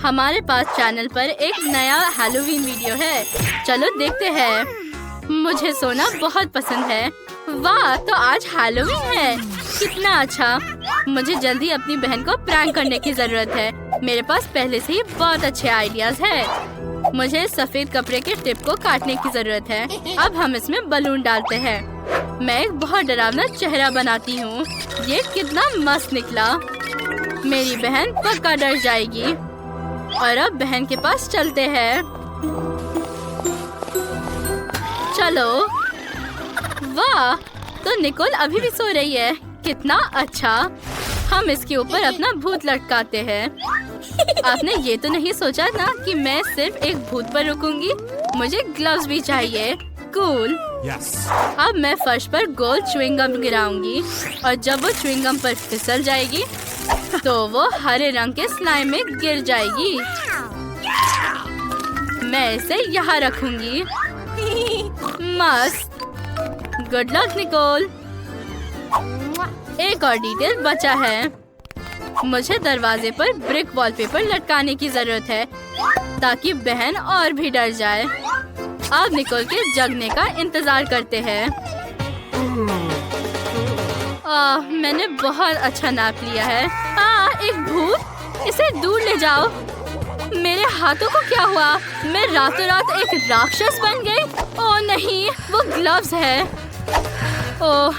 हमारे पास चैनल पर एक नया हैलोवीन वीडियो है। चलो देखते हैं। मुझे सोना बहुत पसंद है। वाह, तो आज हैलोवीन है। कितना अच्छा। मुझे जल्दी अपनी बहन को प्रैंक करने की जरूरत है। मेरे पास पहले से ही बहुत अच्छे आइडियाज हैं। मुझे सफेद कपड़े के टिप को काटने की जरूरत है। अब हम इसमें बलून डालते हैं। मैं एक बहुत डरावना चेहरा बनाती हूँ। ये कितना मस्त निकला। मेरी बहन पक्का डर जाएगी। और अब बहन के पास चलते हैं। चलो। वाह, तो निकोल अभी भी सो रही है। कितना अच्छा। हम इसके ऊपर अपना भूत लटकाते हैं। आपने ये तो नहीं सोचा ना कि मैं सिर्फ एक भूत पर रुकूंगी। मुझे ग्लव्स भी चाहिए। कूल। अब मैं फर्श पर गोल च्युइंगम गिराऊंगी और जब वो च्युइंगम पर फिसल जाएगी तो वो हरे रंग के स्लाइम में गिर जाएगी। मैं इसे यहाँ रखूंगी। मस्त। Good luck Nicole. एक और डिटेल बचा है। मुझे दरवाजे पर ब्रिक वॉलपेपर लटकाने की जरूरत है ताकि बहन और भी डर जाए। अब निकोल के जगने का इंतजार करते हैं। मैंने बहुत अच्छा नाप लिया है। एक भूत, इसे दूर ले जाओ। मेरे हाथों को क्या हुआ? मैं रातों रात एक राक्षस बन गई। ओह नहीं, वो ग्लव्स है। ओह,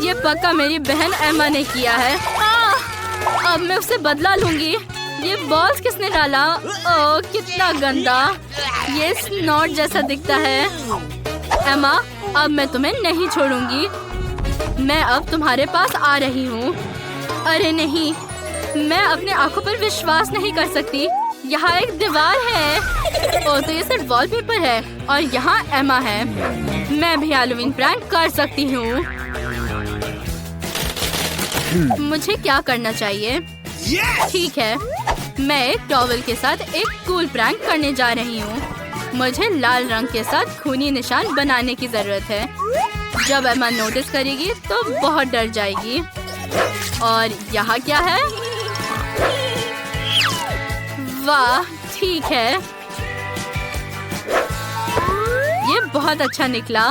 ये पक्का मेरी बहन एमा ने किया है। अब मैं उससे बदला लूंगी। ये बॉल्स किसने डाला? ओह, कितना गंदा। ये स्नॉट जैसा दिखता है। एमा, अब मैं तुम्हें नहीं छोड़ूंगी। मैं अब तुम्हारे पास आ रही हूँ। अरे नहीं, मैं अपने आंखों पर विश्वास नहीं कर सकती। यहाँ एक दीवार है। ओह, तो ये सिर्फ वॉलपेपर है और यहाँ एमा है। मैं भी हैलोवीन प्रैंक कर सकती हूँ। मुझे क्या करना चाहिए? ठीक है, मैं एक टॉवल के साथ एक कूल प्रैंक करने जा रही हूँ। मुझे लाल रंग के साथ खूनी निशान बनाने की जरूरत है। जब एमा नोटिस करेगी तो बहुत डर जाएगी। और यहाँ क्या है? वाह, ठीक है। ये बहुत अच्छा निकला।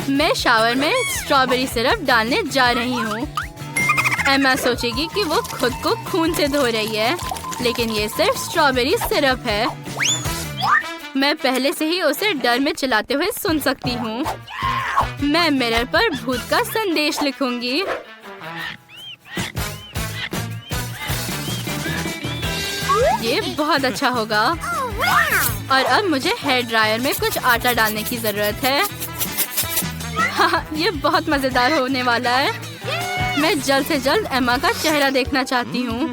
मैं शावर में स्ट्रॉबेरी सिरप डालने जा रही हूँ। एमा सोचेगी कि वो खुद को खून से धो रही है, लेकिन ये सिर्फ स्ट्रॉबेरी सिरप है। मैं पहले से ही उसे डर में चिल्लाते हुए सुन सकती हूँ। मैं मिरर पर भूत का संदेश लिखूंगी। ये बहुत अच्छा होगा। और अब मुझे हेयर ड्रायर में कुछ आटा डालने की जरूरत है। हाँ, ये बहुत मजेदार होने वाला है। मैं जल्द से जल्द एमा का चेहरा देखना चाहती हूँ।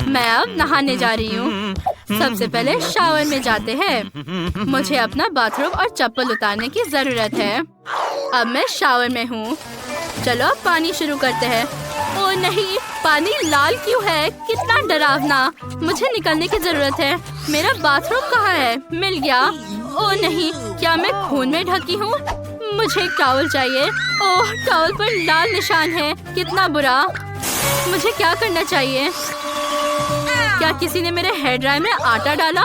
मैं अब नहाने जा रही हूँ। सबसे पहले शावर में जाते हैं। मुझे अपना बाथरूम और चप्पल उतारने की जरूरत है। अब मैं शावर में हूँ। चलो अब पानी शुरू करते हैं। ओह नहीं, पानी लाल क्यों है? कितना डरावना। मुझे निकलने की जरूरत है। मेरा बाथरूम कहाँ है? मिल गया। ओह नहीं, क्या मैं खून में ढकी हूँ? मुझे एक टॉवल चाहिए। ओह, टॉवल पर लाल निशान है। कितना बुरा। मुझे क्या करना चाहिए? क्या किसी ने मेरे हेयर ड्रायर में आटा डाला?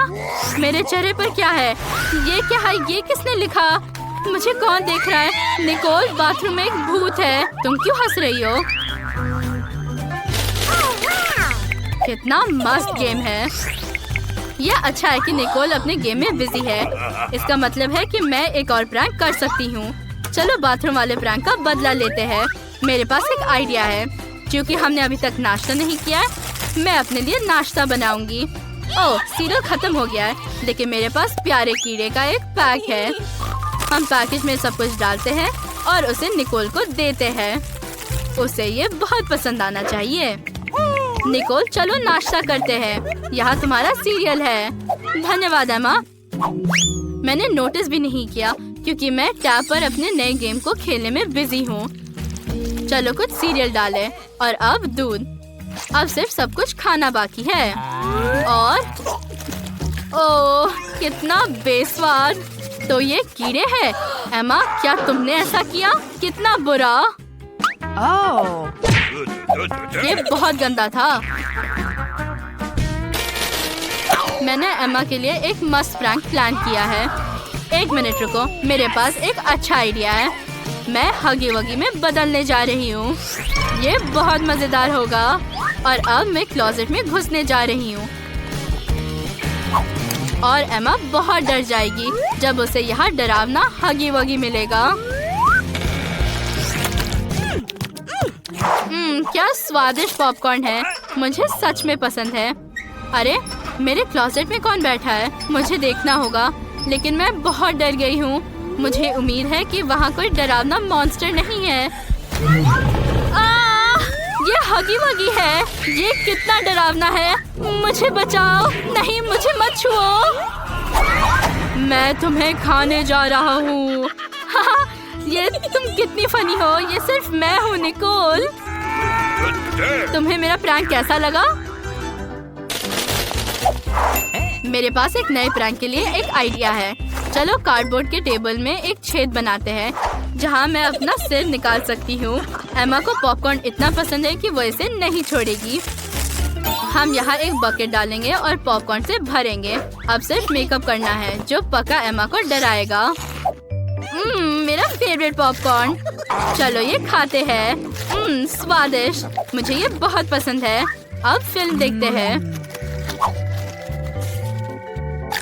मेरे चेहरे पर क्या है? ये क्या है? ये किसने लिखा? मुझे कौन देख रहा है? निकोल, बाथरूम में एक भूत है। तुम क्यों हंस रही हो? कितना मस्त गेम है। यह अच्छा है कि निकोल अपने गेम में बिजी है। इसका मतलब है कि मैं एक और प्रैंक कर सकती हूँ। चलो बाथरूम वाले प्रैंक का बदला लेते हैं। मेरे पास एक आइडिया है। क्योंकि हमने अभी तक नाश्ता नहीं किया है, मैं अपने लिए नाश्ता बनाऊंगी। ओह, सीरियल खत्म हो गया है, लेकिन मेरे पास प्यारे कीड़े का एक पैक है। हम पैकेज में सब कुछ डालते हैं और उसे निकोल को देते हैं। उसे ये बहुत पसंद आना चाहिए। निकोल, चलो नाश्ता करते हैं। यहाँ तुम्हारा सीरियल है। धन्यवाद एमा। मैंने नोटिस भी नहीं किया क्योंकि मैं टैब पर अपने नए गेम को खेलने में बिजी हूँ। चलो कुछ सीरियल डालें और अब दूध। अब सिर्फ सब कुछ खाना बाकी है। और ओह, कितना बेस्वाद। तो ये कीड़े हैं। एमा, क्या तुमने ऐसा किया? कितना बुरा। Oh. ये बहुत गंदा था। मैंने एम्मा के लिए एक मस्त प्रैंक प्लान किया है। 1 मिनट रुको, मेरे पास एक अच्छा आइडिया है। मैं हगी वगी में बदलने जा रही हूँ। ये बहुत मजेदार होगा। और अब मैं क्लोजेट में घुसने जा रही हूँ और एम्मा बहुत डर जाएगी जब उसे यहाँ डरावना हगी वगी मिलेगा। क्या स्वादिष्ट पॉपकॉर्न है, मुझे सच में पसंद है। अरे मेरे क्लोजेट में कौन बैठा है, मुझे देखना होगा। लेकिन मैं बहुत डर गई हूँ। मुझे उम्मीद है कि वहाँ कोई डरावना मॉन्स्टर नहीं है। ये हगी वगी है, ये कितना डरावना है। मुझे बचाओ, नहीं मुझे मत छुओ। मैं तुम्हें खाने जा रहा हूँ। ये तुम कितनी फनी हो, ये सिर्फ मैं हूँ निकोल। तुम्हें मेरा प्रैंक कैसा लगा? मेरे पास एक नए प्रैंक के लिए एक आइडिया है। चलो कार्डबोर्ड के टेबल में एक छेद बनाते हैं जहाँ मैं अपना सिर निकाल सकती हूँ। एम्मा को पॉपकॉर्न इतना पसंद है कि वो इसे नहीं छोड़ेगी। हम यहाँ एक बकेट डालेंगे और पॉपकॉर्न से भरेंगे। अब सिर्फ मेकअप करना है जो पक्का एम्मा को डराएगा। मेरा फेवरेट पॉपकॉर्न। चलो ये खाते हैं। स्वादिष्ट, मुझे ये बहुत पसंद है। अब फिल्म देखते हैं।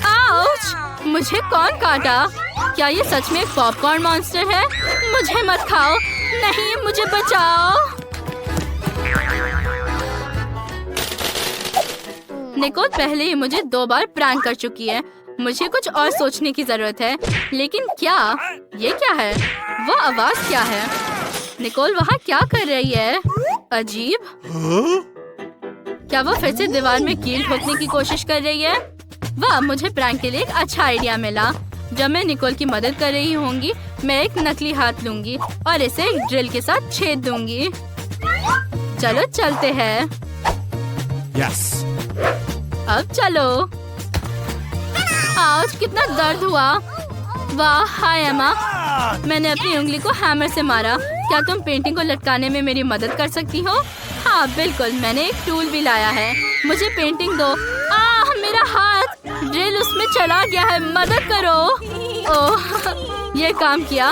आउच! मुझे कौन काटा? क्या ये सच में एक पॉपकॉर्न मॉन्स्टर है? मुझे मत खाओ, नहीं मुझे बचाओ। निकोल पहले ही मुझे 2 बार प्रैंक कर चुकी है। मुझे कुछ और सोचने की जरूरत है। लेकिन क्या? ये क्या है? वो आवाज क्या है? निकोल वहाँ क्या कर रही है? अजीब। क्या वो फिर से दीवार में कील ठोकने की कोशिश कर रही है? वाह, मुझे प्रैंक के लिए एक अच्छा आइडिया मिला। जब मैं निकोल की मदद कर रही होंगी, मैं एक नकली हाथ लूंगी और इसे एक ड्रिल के साथ छेद दूंगी। चलो चलते हैं। Yes. अब चलो। आज कितना दर्द हुआ। वाह, हाय एम्मा। मैंने अपनी उंगली को हैमर से मारा। क्या तुम पेंटिंग को लटकाने में मेरी मदद कर सकती हो? हाँ बिल्कुल, मैंने एक टूल भी लाया है। मुझे पेंटिंग दो। मेरा हाथ, ड्रिल उसमें चला गया है, मदद करो। ओह, ये काम किया।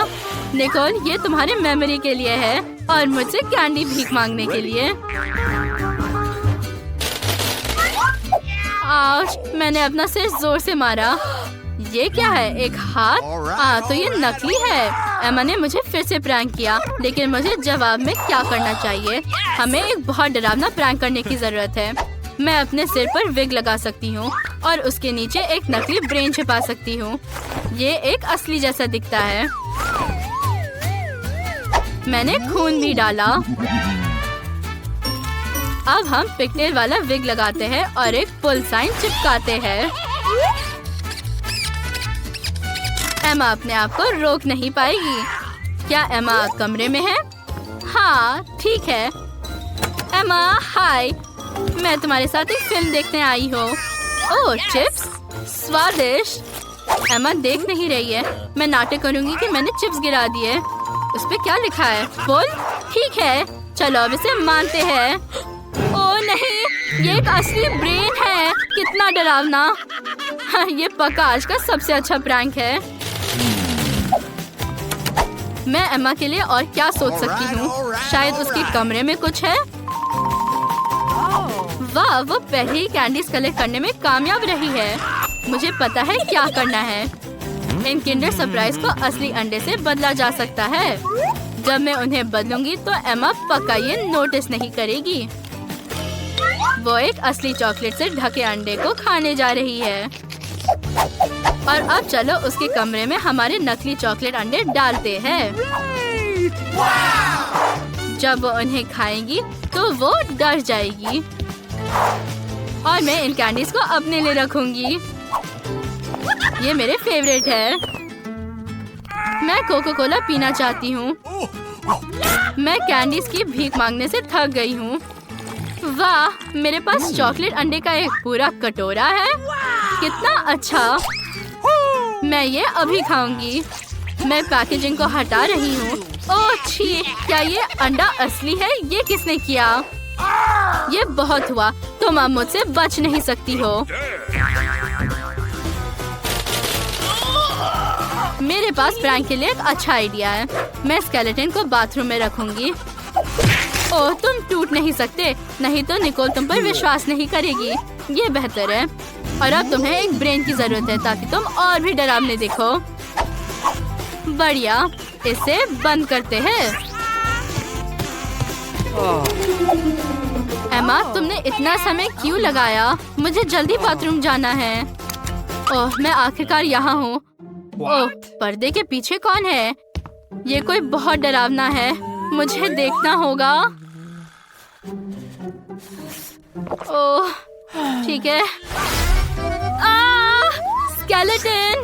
निकोल, ये तुम्हारे मेमोरी के लिए है और मुझसे कैंडी भीख मांगने के लिए। आज मैंने अपना सिर जोर से मारा। ये क्या है? एक हाथ? तो ये नकली है। एम्मा ने मुझे फिर से प्रैंक किया, लेकिन मुझे जवाब में क्या करना चाहिए? हमें एक बहुत डरावना प्रैंक करने की जरूरत है। मैं अपने सिर पर विग लगा सकती हूँ और उसके नीचे एक नकली ब्रेन छिपा सकती हूँ। ये एक असली जैसा दिखता है। मैंने खून भी डाला। अब हम पिगटेल वाला विग लगाते हैं और एक पुल साइन चिपकाते हैं। एम्मा अपने आप को रोक नहीं पाएगी। क्या एम्मा कमरे में है? हाँ ठीक है। एम्मा हाय, मैं तुम्हारे साथ एक फिल्म देखने आई हूँ। ओह चिप्स, स्वादिष्ट। एम्मा देख नहीं रही है। मैं नाटक करूँगी कि मैंने चिप्स गिरा दिए। उस पे क्या लिखा है? बोल। ठीक है, चलो अब इसे मानते हैं। ओह नहीं, ये एक असली ब्रेन है। कितना डरावना। हाँ, ये पक्का आज का सबसे अच्छा प्रैंक है। मैं एम्मा के लिए और क्या सोच सकती हूँ? शायद उसके कमरे में कुछ है। वाह, वो पहले ही कैंडीज कलेक्ट करने में कामयाब रही है। मुझे पता है क्या करना है। इन किंडर सरप्राइज को असली अंडे से बदला जा सकता है। जब मैं उन्हें बदलूंगी तो एम्मा पक्का ये नोटिस नहीं करेगी। वो एक असली चॉकलेट से ढके अंडे को खाने जा रही है। और अब चलो उसके कमरे में हमारे नकली चॉकलेट अंडे डालते हैं। जब वो उन्हें खाएगी तो वो डर जाएगी और मैं इन कैंडीज को अपने लिए रखूंगी। ये मेरे फेवरेट है। मैं कोको कोला पीना चाहती हूँ। मैं कैंडीज की भीख मांगने से थक गई हूँ। वाह, मेरे पास चॉकलेट अंडे का एक पूरा कटोरा है। कितना अच्छा। मैं ये अभी खाऊंगी। मैं पैकेजिंग को हटा रही हूँ। ओह छी, क्या ये अंडा असली है? ये किसने किया? ये बहुत हुआ, तुम अब मुझसे बच नहीं सकती हो। मेरे पास प्रैंक के लिए एक अच्छा आइडिया है। मैं स्केलेटन को बाथरूम में रखूंगी। ओह, तुम टूट नहीं सकते, नहीं तो निकोल तुम पर विश्वास नहीं करेगी। ये बेहतर है। और अब तुम्हें एक ब्रेन की जरूरत है ताकि तुम और भी डरावने दिखो। बढ़िया, इसे बंद करते हैं। एमा, तुमने इतना समय क्यों लगाया? मुझे जल्दी बाथरूम जाना है। ओह, मैं आखिरकार यहाँ हूँ। ओह, पर्दे के पीछे कौन है? ये कोई बहुत डरावना है, मुझे देखना होगा। ओह, ठीक है। स्केलेटन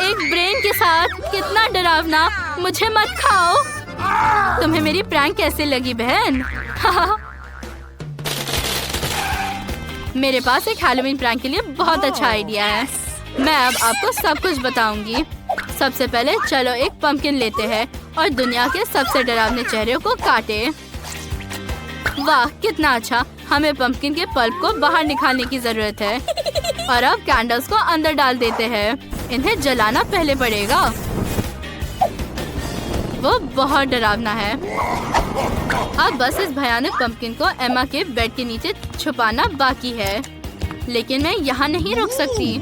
एक ब्रेन के साथ, कितना डरावना। मुझे मत खाओ। तुम्हें मेरी प्रैंक कैसे लगी बहन? मेरे पास एक हैलोवीन प्रैंक के लिए बहुत अच्छा आइडिया है। मैं अब आपको सब कुछ बताऊंगी। सबसे पहले चलो एक पंपकिन लेते हैं और दुनिया के सबसे डरावने चेहरे को काटे। वाह, कितना अच्छा। हमें पंपकिन के पल्प को बाहर निकालने की जरूरत है। और अब कैंडल्स को अंदर डाल देते हैं। इन्हें जलाना पहले पड़ेगा। वो बहुत डरावना है। अब बस इस भयानक पंपकिन को एमा के बेड के नीचे छुपाना बाकी है। लेकिन मैं यहाँ नहीं रुक सकती।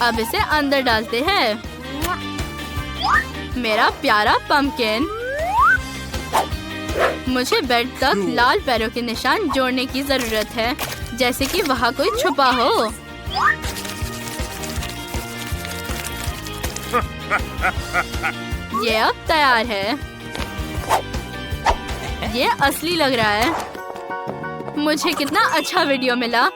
अब इसे अंदर डालते हैं। मेरा प्यारा पंपकिन। मुझे बेड तक लाल पैरों के निशान जोड़ने की जरूरत है, जैसे कि वहाँ कोई छुपा हो। ये अब तैयार है। ये असली लग रहा है। मुझे कितना अच्छा वीडियो मिला।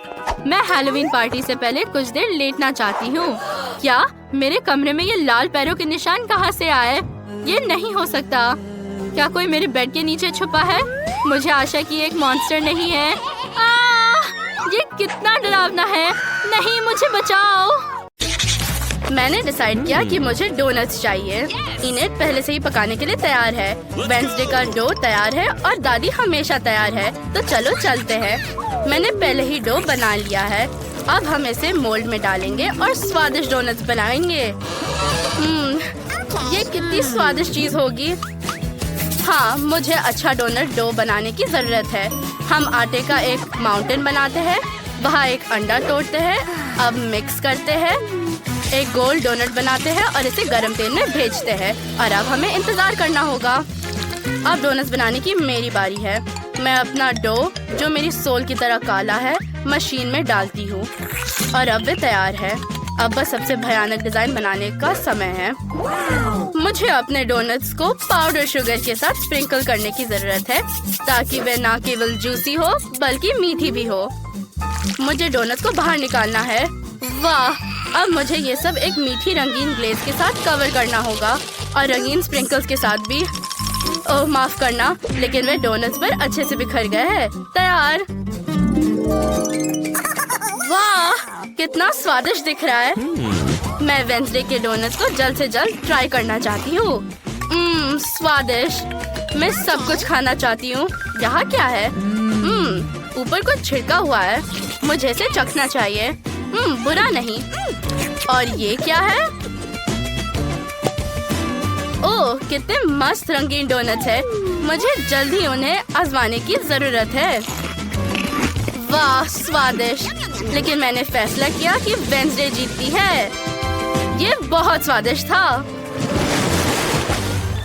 मैं हैलोवीन पार्टी से पहले कुछ देर लेटना चाहती हूँ। क्या मेरे कमरे में ये लाल पैरों के निशान कहाँ से आए? ये नहीं हो सकता। क्या कोई मेरे बेड के नीचे छुपा है? मुझे आशा कि एक मॉन्स्टर नहीं है। ये कितना डरावना है। नहीं, मुझे बचाओ। मैंने डिसाइड किया कि मुझे डोनट्स चाहिए। इन्हें पहले से ही पकाने के लिए तैयार है। वेडनेसडे का डो तैयार है और दादी हमेशा तैयार है। तो चलो चलते हैं। मैंने पहले ही डो बना लिया है। अब हम इसे मोल्ड में डालेंगे और स्वादिष्ट डोनट्स बनाएंगे। ये कितनी स्वादिष्ट चीज होगी। हाँ, मुझे अच्छा डोनट डो बनाने की जरूरत है। हम आटे का एक माउंटेन बनाते हैं, वहाँ एक अंडा तोड़ते हैं। अब मिक्स करते हैं, एक गोल डोनट बनाते हैं और इसे गरम तेल में भेजते हैं। और अब हमें इंतजार करना होगा। अब डोनट्स बनाने की मेरी बारी है। मैं अपना डो, जो मेरी सोल की तरह काला है, मशीन में डालती हूँ और अब वे तैयार है। अब बस सबसे भयानक डिजाइन बनाने का समय है। मुझे अपने डोनट्स को पाउडर शुगर के साथ स्प्रिंकल करने की जरूरत है, ताकि वे ना केवल जूसी हो बल्कि मीठी भी हो। मुझे डोनट्स को बाहर निकालना है। वाह, अब मुझे ये सब एक मीठी रंगीन ग्लेज के साथ कवर करना होगा और रंगीन स्प्रिंकल्स के साथ भी। ओह, माफ करना, लेकिन वे डोनट्स पर अच्छे से बिखर गए हैं। तैयार। वाह, कितना स्वादिष्ट दिख रहा है। मैं वेडनेसडे के डोनट्स को जल्द से जल्द ट्राई करना चाहती हूँ। स्वादिष्ट। मैं सब कुछ खाना चाहती हूँ। यहाँ क्या है? ऊपर कुछ छिड़का हुआ है। मुझे इसे चखना चाहिए। बुरा नहीं। और ये क्या है? ओह, कितने मस्त रंगीन डोनट्स है। मुझे जल्द ही उन्हें आजमाने की जरूरत है। वाह, स्वादिष्ट। लेकिन मैंने फैसला किया कि वेडनेसडे जीतती है। ये बहुत स्वादिष्ट था।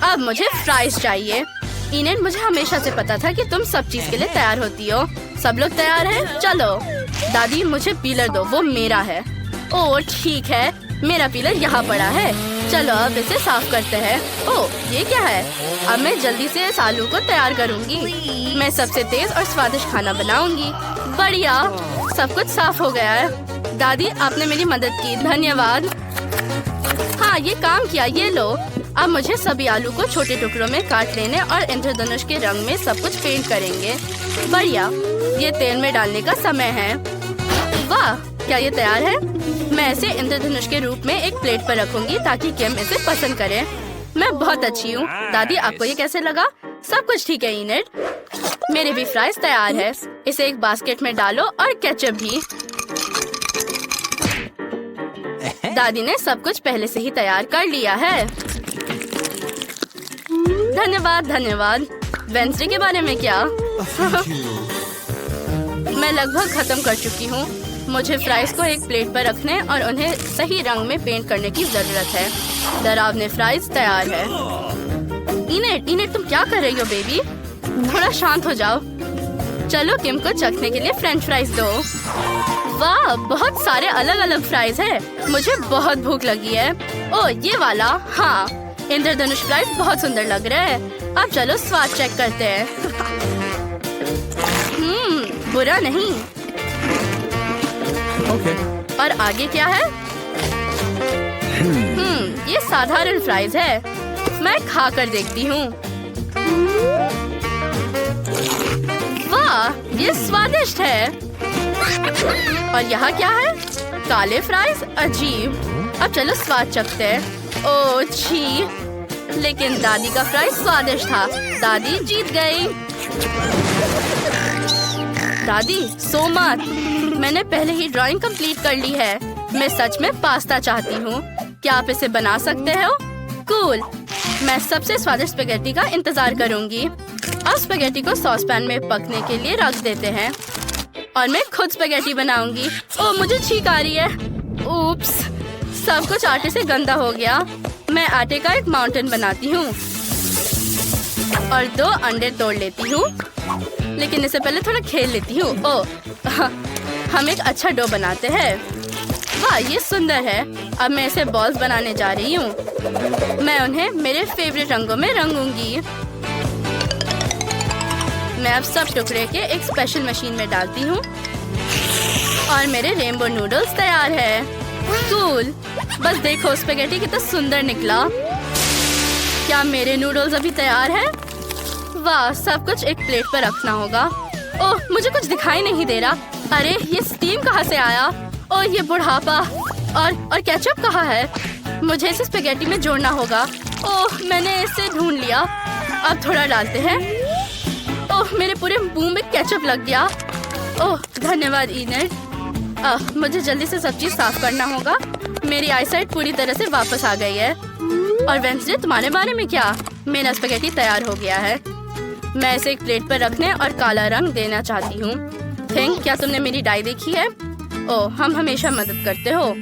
अब मुझे फ्राइज चाहिए। इनेट, मुझे हमेशा से पता था कि तुम सब चीज के लिए तैयार होती हो। सब लोग तैयार हैं? चलो। दादी, मुझे पीलर दो, वो मेरा है। ओह ठीक है, मेरा पीलर यहाँ पड़ा है। चलो अब इसे साफ करते हैं। ओह, ये क्या है? अब मैं जल्दी से इस आलू को तैयार करूँगी। मैं सबसे तेज और स्वादिष्ट खाना बनाऊंगी। बढ़िया, सब कुछ साफ हो गया है। दादी, आपने मेरी मदद की, धन्यवाद। हाँ, ये काम किया। ये लो। अब मुझे सभी आलू को छोटे टुकड़ों में काट लेने और इंद्रधनुष के रंग में सब कुछ पेंट करेंगे। बढ़िया, ये तेल में डालने का समय है। वाह, क्या ये तैयार है? मैं इसे इंद्रधनुष के रूप में एक प्लेट पर रखूंगी ताकि किम इसे पसंद करे। मैं बहुत अच्छी हूँ। दादी, आपको ये कैसे लगा? सब कुछ ठीक है इनेट? मेरे भी फ्राइज तैयार है। इसे एक बास्केट में डालो और केचप भी। दादी ने सब कुछ पहले से ही तैयार कर लिया है। धन्यवाद धन्यवाद। वेंसडे के बारे में क्या? मैं लगभग खत्म कर चुकी हूँ। मुझे फ्राइज को एक प्लेट पर रखने और उन्हें सही रंग में पेंट करने की जरूरत है। डरावने फ्राइज तैयार है। इनेट तुम क्या कर रही हो बेबी? थोड़ा शांत हो जाओ। चलो किम को चखने के लिए फ्रेंच फ्राइज दो। वाह, बहुत सारे अलग अलग फ्राइज है। मुझे बहुत भूख लगी है। ओह, ये वाला? हाँ, इंद्रधनुष फ्राइज बहुत सुंदर लग रहा है। अब चलो स्वाद चेक करते हैं। बुरा नहीं। Okay. और आगे क्या है? ये साधारण फ्राइज है। मैं खा कर देखती हूँ। वाह, ये स्वादिष्ट है। और यहाँ क्या है? काले फ्राइज? अजीब। अब चलो स्वाद चखते हैं। ओह छी, लेकिन दादी का फ्राइज स्वादिष्ट था। दादी जीत गई। दादी सो मत। मैंने पहले ही ड्राइंग कंप्लीट कर ली है। मैं सच में पास्ता चाहती हूँ। क्या आप इसे बना सकते हो? कूल। मैं सबसे स्वादिष्ट स्पेगेटी का इंतजार करूंगी। अब स्पेगेटी को सॉस पैन में पकने के लिए रख देते हैं और मैं खुद स्पेगेटी बनाऊंगी। ओह, मुझे छींक आ रही है। उप्स, सब कुछ आटे से गंदा हो गया। मैं आटे का एक माउंटेन बनाती हूँ और 2 अंडे तोड़ लेती हूँ, लेकिन इससे पहले थोड़ा खेल लेती हूँ। ओह, हम एक अच्छा डो बनाते हैं। वाह, ये सुंदर है। अब मैं इसे बॉल्स बनाने जा रही हूँ। मैं उन्हें मेरे फेवरेट रंगों में रंगूंगी। मैं अब सब टुकड़े के एक स्पेशल मशीन में डालती हूँ और मेरे रेनबो नूडल्स तैयार है। कूल। बस देखो, स्पेगेटी कितना सुंदर निकला। क्या मेरे नूडल्स अभी तैयार है? वाह, सब कुछ एक प्लेट पर रखना होगा। ओह, मुझे कुछ दिखाई नहीं दे रहा। अरे, ये स्टीम कहाँ से आया? ओह, ये बुढ़ापा। और केचप कहाँ है? मुझे इसे स्पेगेटी में जोड़ना होगा। ओह, मैंने इसे ढूंढ लिया। अब थोड़ा डालते हैं। ओह, मेरे पूरे मुंह में केचप लग गया। ओह, धन्यवाद इनेट। मुझे जल्दी से सब चीज साफ करना होगा। मेरी आईसाइट पूरी तरह से वापस आ गई है। और वेंसडे, तुम्हारे बारे में क्या? मेरा स्पेगेटी तैयार हो गया है। मैं इसे एक प्लेट पर रखने और काला रंग देना चाहती हूँ। थिंक, क्या तुमने मेरी डाई देखी है? ओह, हम हमेशा मदद करते हो।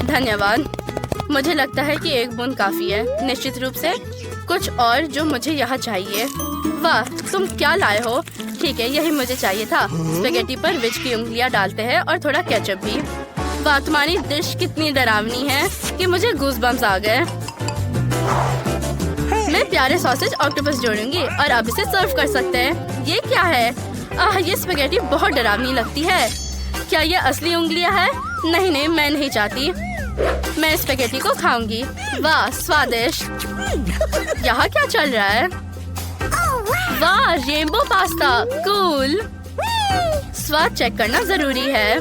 धन्यवाद। मुझे लगता है कि एक बूंद काफी है। निश्चित रूप से कुछ और जो मुझे यहाँ चाहिए। वाह, तुम क्या लाए हो? ठीक है, यही मुझे चाहिए था। स्पेगेटी पर विच की उंगलियाँ डालते हैं और थोड़ा केचप भी। वाह, तुम्हारी डिश कितनी डरावनी है कि मुझे गूज़बम्स आ गए। मैं प्यारे सॉसेज ऑक्टोपस जोड़ूंगी और अब इसे सर्व कर सकते हैं। ये क्या है? ये स्पेगेटी बहुत डरावनी लगती है। क्या ये असली उंगलियां हैं? नहीं नहीं, मैं नहीं चाहती। मैं स्पेगेटी को खाऊंगी। वाह, स्वादिष्ट। यहाँ क्या चल रहा है? वाह, रेनबो पास्ता। कूल। स्वाद चेक करना जरूरी है।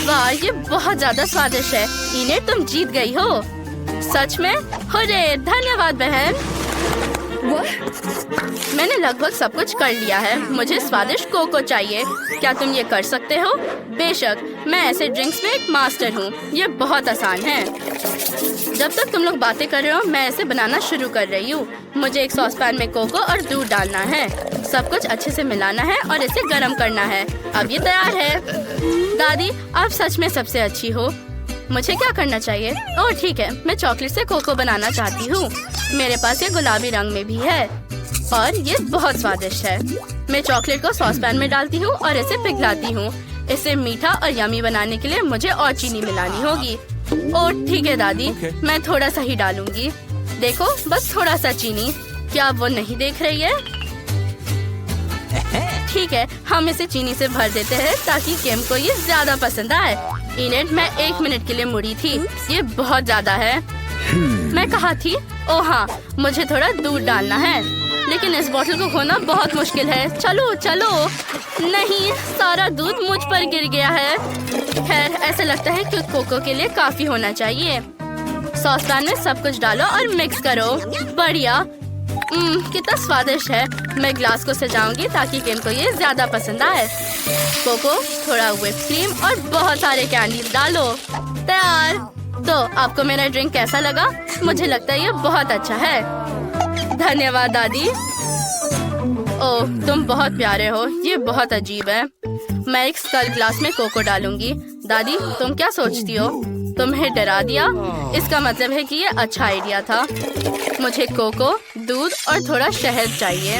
वाह, ये बहुत ज्यादा स्वादिष्ट है। इनेट, तुम जीत गई हो। सच में? हुर्रे, धन्यवाद बहन। मैंने लगभग सब कुछ कर लिया है। मुझे स्वादिष्ट कोको चाहिए। क्या तुम ये कर सकते हो? बेशक, मैं ऐसे ड्रिंक्स में एक मास्टर हूँ। ये बहुत आसान है। जब तक तुम लोग बातें कर रहे हो, मैं इसे बनाना शुरू कर रही हूँ। मुझे एक सॉस पैन में कोको और दूध डालना है। सब कुछ अच्छे से मिलाना है और इसे गर्म करना है। अब ये तैयार है। दादी, आप सच में सबसे अच्छी हो। मुझे क्या करना चाहिए? ओह ठीक है, मैं चॉकलेट से कोको बनाना चाहती हूँ। मेरे पास ये गुलाबी रंग में भी है और ये बहुत स्वादिष्ट है। मैं चॉकलेट को सॉस पैन में डालती हूँ और इसे पिघलाती हूँ। इसे मीठा और यमी बनाने के लिए मुझे और चीनी मिलानी होगी। ओह ठीक है दादी, मैं थोड़ा सा ही डालूंगी। देखो, बस थोड़ा सा चीनी। क्या वो नहीं देख रही है? ठीक है, हम इसे चीनी से भर देते हैं ताकि किम को ये ज्यादा पसंद आए। इनेट, मैं 1 मिनट के लिए मुड़ी थी। ये बहुत ज्यादा है। मैं कहा थी? ओह हाँ, मुझे थोड़ा दूध डालना है, लेकिन इस बोतल को खोना बहुत मुश्किल है। चलो चलो। नहीं, सारा दूध मुझ पर गिर गया है। खैर, ऐसा लगता है कि कोको के लिए काफी होना चाहिए। सॉस पैन में सब कुछ डालो और मिक्स करो। बढ़िया। कितना स्वादिष्ट है। मैं ग्लास को सजाऊंगी ताकि किम को ये ज्यादा पसंद आए। कोको, थोड़ा व्हिप क्रीम और बहुत सारे कैंडीज डालो। तैयार। तो आपको मेरा ड्रिंक कैसा लगा? मुझे लगता है ये बहुत अच्छा है। धन्यवाद दादी। ओह, तुम बहुत प्यारे हो। ये बहुत अजीब है। मैं एक स्कल ग्लास में कोको डालूंगी। दादी, तुम क्या सोचती हो? तुम्हें डरा दिया? इसका मतलब है कि ये अच्छा आइडिया था। मुझे कोको, दूध और थोड़ा शहद चाहिए।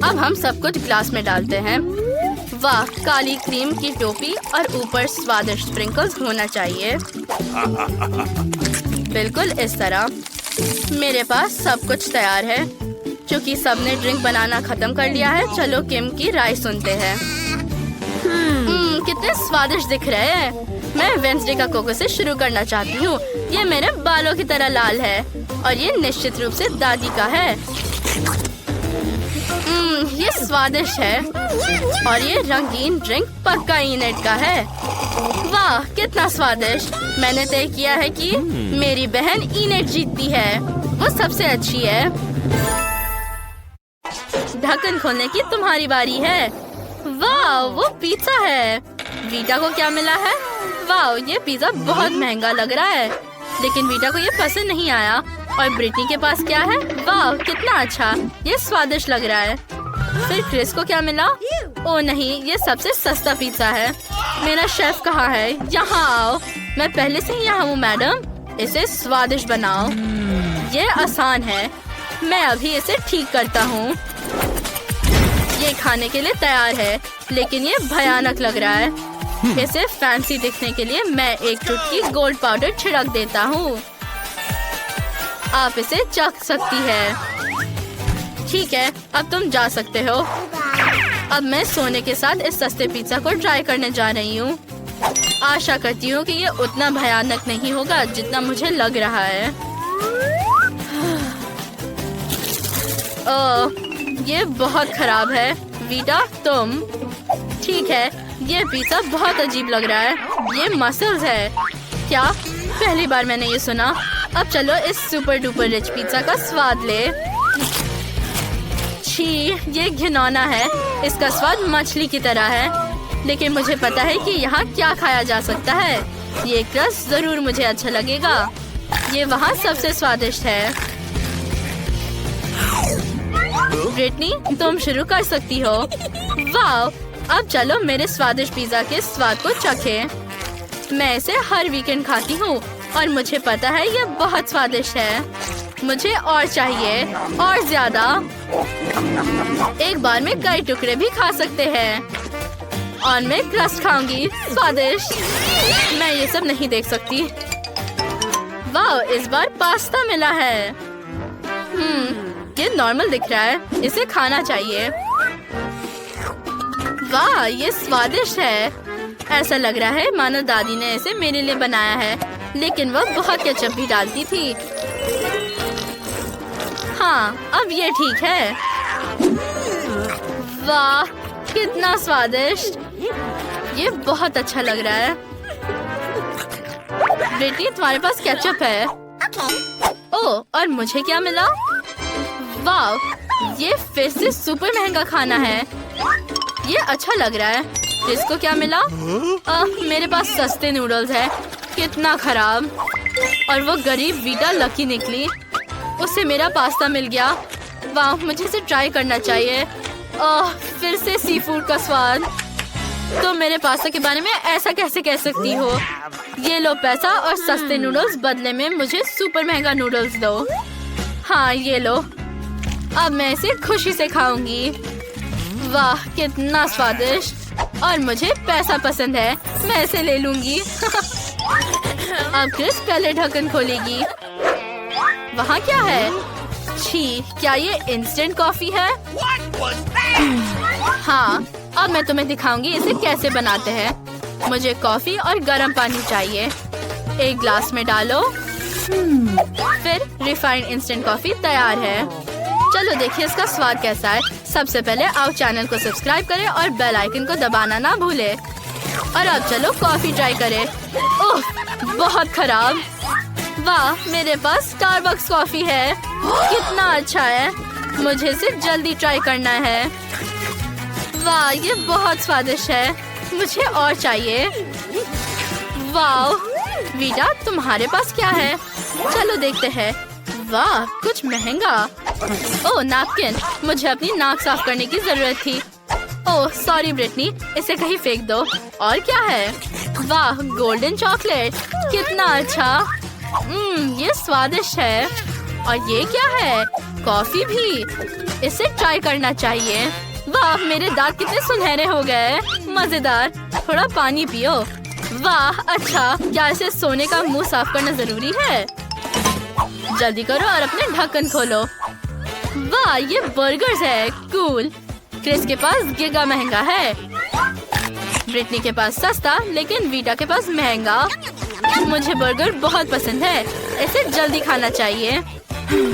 अब हम सब कुछ ग्लास में डालते हैं। वाह, काली क्रीम की टोपी और ऊपर स्वादिष्ट स्प्रिंकल्स होना चाहिए। बिल्कुल इस तरह। मेरे पास सब कुछ तैयार है। चूंकि सबने ड्रिंक बनाना खत्म कर लिया है, चलो किम की राय सुनते हैं। कितने स्वादिष्ट दिख रहे हैं। मैं वेंसडे का कोको से शुरू करना चाहती हूँ। ये मेरे बालों की तरह लाल है और ये निश्चित रूप से दादी का है। ये स्वादिष्ट है और ये रंगीन ड्रिंक पक्का इनेट का है। वाह, कितना स्वादिष्ट। मैंने तय किया है कि मेरी बहन इनेट जीतती है। वो सबसे अच्छी है। ढक्कन खोलने की तुम्हारी बारी है। वाह, वो पिज्जा है। वीटा को क्या मिला है? वाह, ये पिज्जा बहुत महंगा लग रहा है, लेकिन वीटा को ये पसंद नहीं आया। और ब्रिटनी के पास क्या है? वाह, कितना अच्छा। ये स्वादिष्ट लग रहा है। फिर क्रिस को क्या मिला? ओह नहीं, ये सबसे सस्ता पिज्जा है। मेरा शेफ कहाँ है? यहाँ आओ। मैं पहले से ही यहाँ हूँ मैडम। इसे स्वादिष्ट बनाओ। ये आसान है। मैं अभी इसे ठीक करता हूँ। ये खाने के लिए तैयार है, लेकिन ये भयानक लग रहा है। इसे फैंसी दिखने के लिए मैं एक चुटकी गोल्ड पाउडर छिड़क देता हूँ। आप इसे चख सकती है। ठीक है, अब तुम जा सकते हो। अब मैं सोने के साथ इस सस्ते पिज्जा को ट्राई करने जा रही हूँ। आशा करती हूँ कि ये उतना भयानक नहीं होगा जितना मुझे लग रहा है। ओह, ये बहुत खराब है। वीटा, तुम ठीक है। ये पिज्जा बहुत अजीब लग रहा है। ये मसल्स है क्या? पहली बार मैंने ये सुना। अब चलो इस सुपर डुपर रिच पिज्जा का स्वाद ले। छी, ये घिनौना है। इसका स्वाद मछली की तरह है, लेकिन मुझे पता है कि यहाँ क्या खाया जा सकता है। ये क्रस्ट जरूर मुझे अच्छा लगेगा। ये वहाँ सबसे स्वादिष्ट है। ब्रिटनी, तुम शुरू कर सकती हो। वाह, अब चलो मेरे स्वादिष्ट पिज्जा के स्वाद को चखें। मैं इसे हर वीकेंड खाती हूँ और मुझे पता है ये बहुत स्वादिष्ट है। मुझे और चाहिए, और ज्यादा। एक बार में कई टुकड़े भी खा सकते हैं। और मैं क्रस्ट खाऊंगी। स्वादिष्ट। मैं ये सब नहीं देख सकती। वाह, इस बार पास्ता मिला है। ये नॉर्मल दिख रहा है। इसे खाना चाहिए। वाह, ये स्वादिष्ट है। ऐसा लग रहा है मानो दादी ने इसे मेरे लिए बनाया है, लेकिन वह बहुत केचप भी डालती थी। हाँ, अब ये ठीक है। वाह, कितना स्वादिष्ट। ये बहुत अच्छा लग रहा है। बेटी, तुम्हारे पास केचप है? ओह, और मुझे क्या मिला? वाह, ये फिर से सुपर महंगा खाना है। ये अच्छा लग रहा है। इसको क्या मिला? मेरे पास सस्ते नूडल्स है। कितना खराब। और वो गरीब वीटा लकी निकली। उसे मेरा पास्ता मिल गया। वाह, मुझे इसे ट्राई करना चाहिए। फिर से सी फूड का स्वाद। तो मेरे पास्ता के बारे में ऐसा कैसे कह सकती हो? ये लो पैसा और सस्ते नूडल्स, बदले में मुझे सुपर महंगा नूडल्स दो। हाँ, ये लो। अब मैं इसे खुशी से खाऊंगी। वाह, कितना स्वादिष्ट। और मुझे पैसा पसंद है। मैं इसे ले लूंगी। अब क्रिस पहले ढक्कन खोलेगी। वहाँ क्या है? छी, क्या ये इंस्टेंट कॉफी है? हाँ, अब मैं तुम्हें दिखाऊंगी इसे कैसे बनाते हैं। मुझे कॉफी और गर्म पानी चाहिए। एक ग्लास में डालो। फिर रिफाइंड इंस्टेंट कॉफी तैयार है। चलो देखिए इसका स्वाद कैसा है। सबसे पहले आओ चैनल को सब्सक्राइब करें और बेल आइकन को दबाना ना भूलें। और अब चलो कॉफी ट्राई करें। ओह, बहुत खराब। वाह, मेरे पास स्टारबक्स कॉफी है। कितना अच्छा है। मुझे इसे जल्दी ट्राई करना है। वाह, ये बहुत स्वादिष्ट है। मुझे और चाहिए। वाह वीटा, तुम्हारे पास क्या है? चलो देखते हैं। वाह, कुछ महंगा। ओह नैपकिन, मुझे अपनी नाक साफ करने की जरूरत थी। ओह सॉरी ब्रिटनी, इसे कहीं फेंक दो। और क्या है? वाह, गोल्डन चॉकलेट, कितना अच्छा। ये स्वादिष्ट है। और ये क्या है? कॉफी भी। इसे ट्राई करना चाहिए। वाह, मेरे दांत कितने सुनहरे हो गए। मजेदार। थोड़ा पानी पियो। वाह अच्छा, क्या इसे सोने का मुंह साफ करना जरूरी है? जल्दी करो और अपने ढक्कन खोलो। वाह, ये बर्गर्स है। कूल। क्रिस के पास गिगा महंगा है। ब्रिटनी के पास सस्ता, लेकिन वीटा के पास महंगा। मुझे बर्गर बहुत पसंद है। इसे जल्दी खाना चाहिए।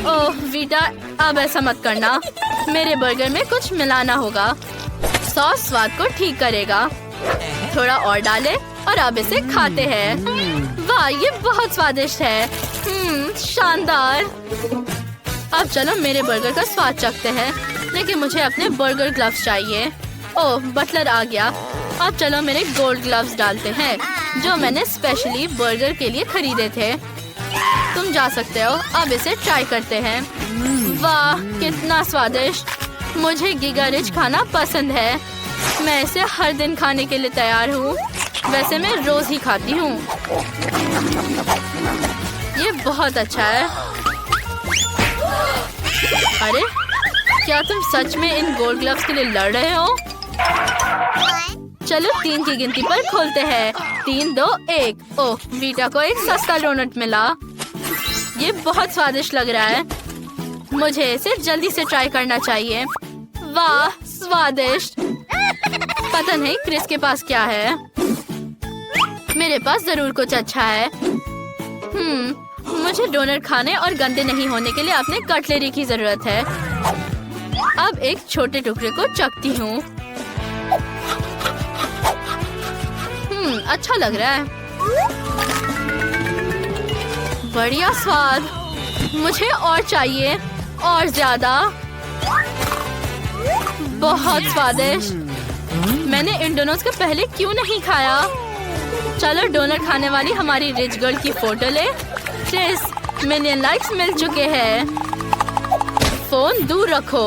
ओह वीटा, अब ऐसा मत करना। मेरे बर्गर में कुछ मिलाना होगा। सॉस स्वाद को ठीक करेगा। थोड़ा और डालें और अब इसे खाते हैं। वाह, ये बहुत स्वादिष्ट है। शानदार। अब चलो मेरे बर्गर का स्वाद चखते हैं, लेकिन मुझे अपने बर्गर ग्लव्स चाहिए। ओह, बटलर आ गया। अब चलो मेरे गोल्ड ग्लव्स डालते हैं, जो मैंने स्पेशली बर्गर के लिए खरीदे थे। तुम जा सकते हो। अब इसे ट्राई करते हैं। वाह, कितना स्वादिष्ट। मुझे गिगा रिच खाना पसंद है। मैं इसे हर दिन खाने के लिए तैयार हूँ। वैसे मैं रोज ही खाती हूँ। ये बहुत अच्छा है। अरे, क्या तुम सच में इन गोल्ड ग्लव्स के लिए लड़ रहे हो? चलो 3 की गिनती पर खोलते हैं। 3, 2, 1। ओह, वीटा को एक सस्ता डोनट मिला। ये बहुत स्वादिष्ट लग रहा है। मुझे इसे जल्दी से ट्राई करना चाहिए। वाह, स्वादिष्ट। पता नहीं क्रिस के पास क्या है। मेरे पास जरूर कुछ अच्छा है। मुझे डोनट खाने और गंदे नहीं होने के लिए अपने कटलरी की जरूरत है। अब एक छोटे टुकड़े को चखती हूँ। अच्छा लग रहा है। बढ़िया स्वाद। मुझे और चाहिए, और ज्यादा। बहुत स्वादिष्ट। मैंने इन डोनट्स को पहले क्यों नहीं खाया? चलो डोनट खाने वाली हमारी रिच गर्ल की फोटो ले। क्रिस, मिलियन लाइक्स मिल चुके हैं। फोन दूर रखो।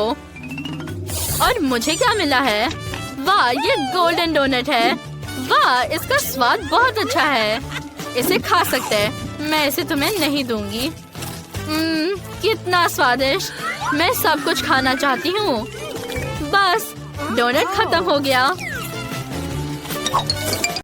और मुझे क्या मिला है? वाह, ये गोल्डन डोनट है। वाह, इसका स्वाद बहुत अच्छा है। इसे खा सकते हैं। मैं इसे तुम्हें नहीं दूंगी। कितना स्वादिष्ट। मैं सब कुछ खाना चाहती हूँ। बस, डोनट खत्म हो गया।